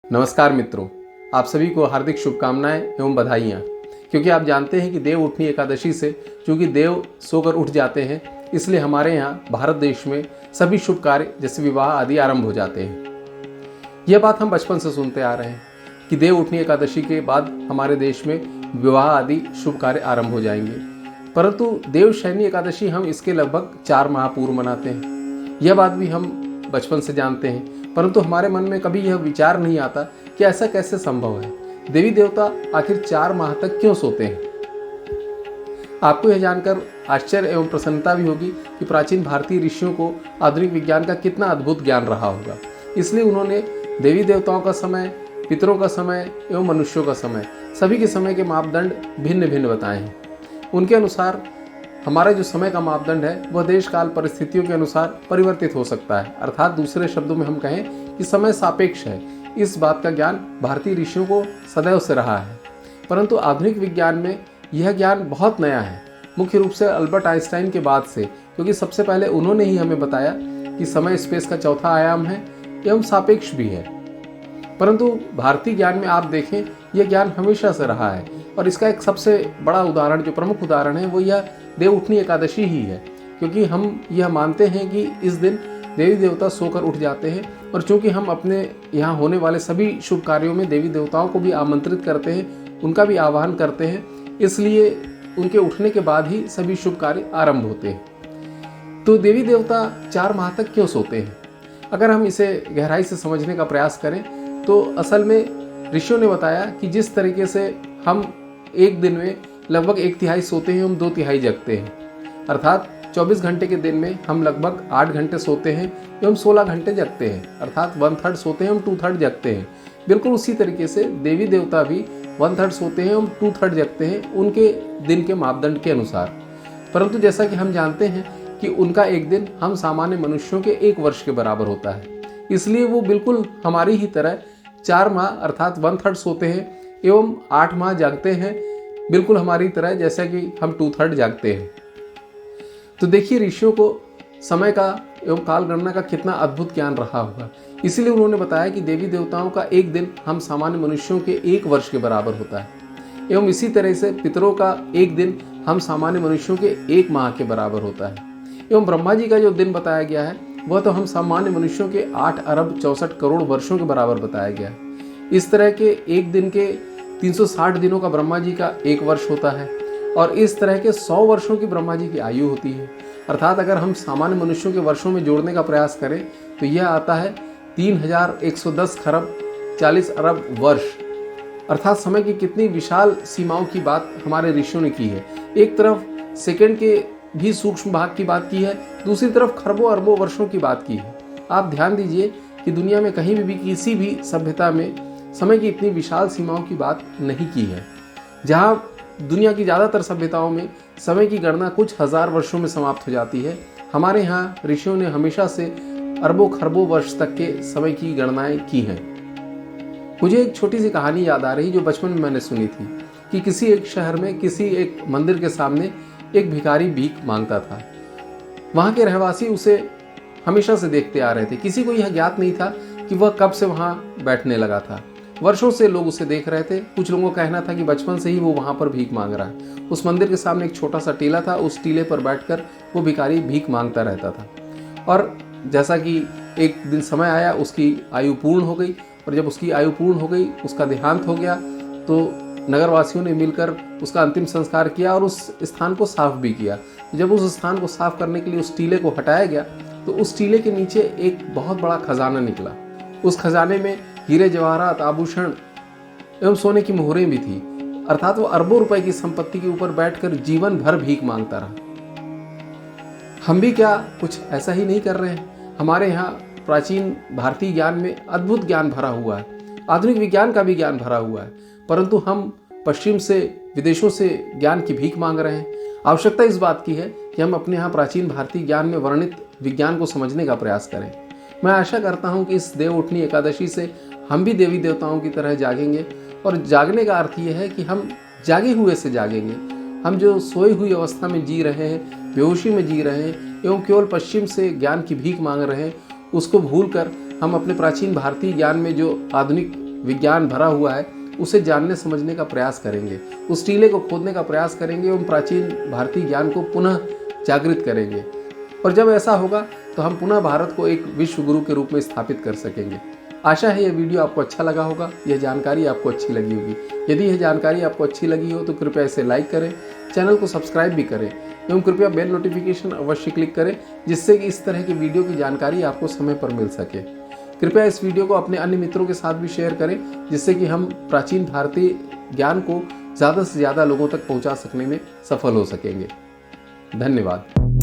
नमस्कार मित्रों, आप सभी को हार्दिक शुभकामनाएं एवं बधाइयाँ। क्योंकि आप जानते हैं कि देव उठनी एकादशी से चूँकि देव सोकर उठ जाते हैं, इसलिए हमारे यहाँ भारत देश में सभी शुभ कार्य जैसे विवाह आदि आरंभ हो जाते हैं। यह बात हम बचपन से सुनते आ रहे हैं कि देव उठनी एकादशी के बाद हमारे देश में विवाह आदि शुभ कार्य आरंभ हो जाएंगे। परंतु देव शयनी एकादशी हम इसके लगभग 4 माह पूर्व मनाते हैं। यह बात भी हम बचपन से जानते हैं, परंतु हमारे मन में कभी यह विचार नहीं आता कि ऐसा कैसे संभव है। देवी देवता आखिर 4 माह तक क्यों सोते हैं। आपको यह जानकर आश्चर्य एवं प्रसन्नता भी होगी कि प्राचीन भारतीय ऋषियों को आधुनिक विज्ञान का कितना अद्भुत ज्ञान रहा होगा। इसलिए उन्होंने देवी देवताओं का समय, पितरों का समय एवं मनुष्यों का समय, सभी के समय के मापदंड भिन्न भिन्न बताए हैं। उनके अनुसार हमारा जो समय का मापदंड है वह देश काल परिस्थितियों के अनुसार परिवर्तित हो सकता है। अर्थात दूसरे शब्दों में हम कहें कि समय सापेक्ष है। इस बात का ज्ञान भारतीय ऋषियों को सदैव से रहा है, परंतु आधुनिक विज्ञान में यह ज्ञान बहुत नया है, मुख्य रूप से अल्बर्ट आइंस्टाइन के बाद से, क्योंकि सबसे पहले उन्होंने ही हमें बताया कि समय स्पेस का चौथा आयाम है एवं सापेक्ष भी है। परंतु भारतीय ज्ञान में आप देखें, यह ज्ञान हमेशा से रहा है और इसका एक सबसे बड़ा उदाहरण, जो प्रमुख उदाहरण है, वो यह देव उठनी एकादशी ही है। क्योंकि हम यह मानते हैं कि इस दिन देवी देवता सोकर उठ जाते हैं, और चूंकि हम अपने यहाँ होने वाले सभी शुभ कार्यों में देवी देवताओं को भी आमंत्रित करते हैं, उनका भी आह्वान करते हैं, इसलिए उनके उठने के बाद ही सभी शुभ कार्य आरंभ होते हैं। तो देवी देवता 4 माह तक क्यों सोते हैं? अगर हम इसे गहराई से समझने का प्रयास करें तो असल में ऋषियों ने बताया कि जिस तरीके से हम एक दिन में लगभग 1/3 सोते हैं, हम 2/3 जगते हैं। अर्थात 24 घंटे के दिन में हम लगभग 8 घंटे सोते हैं एवं 16 घंटे जगते हैं। अर्थात 1/3 सोते हैं, हम 2/3 जगते हैं। बिल्कुल उसी तरीके से देवी देवता भी 1/3 सोते हैं, हम 2/3 जगते हैं, उनके दिन के मापदंड के अनुसार। परंतु जैसा कि हम जानते हैं कि उनका एक दिन हम सामान्य मनुष्यों के 1 वर्ष के बराबर होता है। इसलिए वो बिल्कुल हमारी ही तरह 4 माह अर्थात 1/3 सोते हैं एवं 8 माह जागते हैं, बिल्कुल हमारी तरह, जैसा कि हम 2/3 जागते हैं। तो देखिए, ऋषियों को समय का एवं काल गणना का कितना अद्भुत ज्ञान रहा होगा। इसीलिए उन्होंने बताया कि देवी देवताओं का एक दिन हम सामान्य मनुष्यों के 1 वर्ष के बराबर होता है, एवं इसी तरह से पितरों का एक दिन हम सामान्य मनुष्यों के 1 माह के बराबर होता है। एवं ब्रह्मा जी का जो दिन बताया गया है वह तो हम सामान्य मनुष्यों के 8 अरब 64 करोड़ वर्षों के बराबर बताया गया है। इस तरह के एक दिन के 360 दिनों का ब्रह्मा जी का 1 वर्ष होता है, और इस तरह के 100 वर्षों की ब्रह्मा जी की आयु होती है। अर्थात अगर हम सामान्य मनुष्यों के वर्षों में जोड़ने का प्रयास करें तो यह आता है 3110 खरब 40 अरब वर्ष। अर्थात समय की कितनी विशाल सीमाओं की बात हमारे ऋषियों ने की है। एक तरफ सेकंड के भी सूक्ष्म भाग की बात की है, दूसरी तरफ खरबों अरबों वर्षों की बात की है। आप ध्यान दीजिए कि दुनिया में कहीं भी किसी भी सभ्यता में समय की इतनी विशाल सीमाओं की बात नहीं की है। जहाँ दुनिया की ज़्यादातर सभ्यताओं में समय की गणना कुछ हज़ार वर्षों में समाप्त हो जाती है, हमारे यहाँ ऋषियों ने हमेशा से अरबों खरबों वर्ष तक के समय की गणनाएं की हैं। मुझे एक छोटी सी कहानी याद आ रही जो बचपन में मैंने सुनी थी कि किसी एक शहर में किसी एक मंदिर के सामने एक भिखारी भीख मांगता था। वहाँ के रहवासी उसे हमेशा से देखते आ रहे थे। किसी को यह ज्ञात नहीं था कि वह कब से वहाँ बैठने लगा था। वर्षों से लोग उसे देख रहे थे। कुछ लोगों का कहना था कि बचपन से ही वो वहाँ पर भीख मांग रहा है। उस मंदिर के सामने एक छोटा सा टीला था, उस टीले पर बैठकर वो भिखारी भीख मांगता रहता था। और जैसा कि एक दिन समय आया, उसकी आयु पूर्ण हो गई, और जब उसकी आयु पूर्ण हो गई, उसका देहांत हो गया, तो नगरवासियों ने मिलकर उसका अंतिम संस्कार किया और उस स्थान को साफ भी किया। जब उस स्थान को साफ करने के लिए उस टीले को हटाया गया तो उस टीले के नीचे एक बहुत बड़ा खजाना निकला। उस खजाने में हीरे जवाहरात, आभूषण एवं सोने की मोहरें भी थी। अर्थात वो अरबों रुपए की संपत्ति के ऊपर बैठकर जीवन भर भीख मांगता रहा। हम भी क्या कुछ ऐसा ही नहीं कर रहे हैं? हमारे यहाँ प्राचीन भारतीय ज्ञान में अद्भुत ज्ञान भरा हुआ है, आधुनिक विज्ञान का भी ज्ञान भरा हुआ है, परंतु हम पश्चिम से, विदेशों से ज्ञान की भीख मांग रहे हैं। आवश्यकता इस बात की है कि हम अपने यहाँ प्राचीन भारतीय ज्ञान में वर्णित विज्ञान को समझने का प्रयास करें। मैं आशा करता हूँ कि इस देव उठनी एकादशी से हम भी देवी देवताओं की तरह जागेंगे, और जागने का अर्थ ये है कि हम जागे हुए से जागेंगे। हम जो सोई हुई अवस्था में जी रहे हैं, बेहोशी में जी रहे हैं एवं केवल पश्चिम से ज्ञान की भीख मांग रहे हैं, उसको भूलकर हम अपने प्राचीन भारतीय ज्ञान में जो आधुनिक विज्ञान भरा हुआ है उसे जानने समझने का प्रयास करेंगे, उस टीले को खोदने का प्रयास करेंगे एवं प्राचीन भारतीय ज्ञान को पुनः जागृत करेंगे। और जब ऐसा होगा तो हम पुनः भारत को एक विश्व गुरु के रूप में स्थापित कर सकेंगे। आशा है यह वीडियो आपको अच्छा लगा होगा, यह जानकारी आपको अच्छी लगी होगी। यदि यह जानकारी आपको अच्छी लगी हो तो कृपया इसे लाइक करें, चैनल को सब्सक्राइब भी करें एवं कृपया बेल नोटिफिकेशन अवश्य क्लिक करें, जिससे कि इस तरह की वीडियो की जानकारी आपको समय पर मिल सके। कृपया इस वीडियो को अपने अन्य मित्रों के साथ भी शेयर करें, जिससे कि हम प्राचीन भारतीय ज्ञान को ज़्यादा से ज़्यादा लोगों तक पहुंचा सकने में सफल हो सकेंगे। धन्यवाद।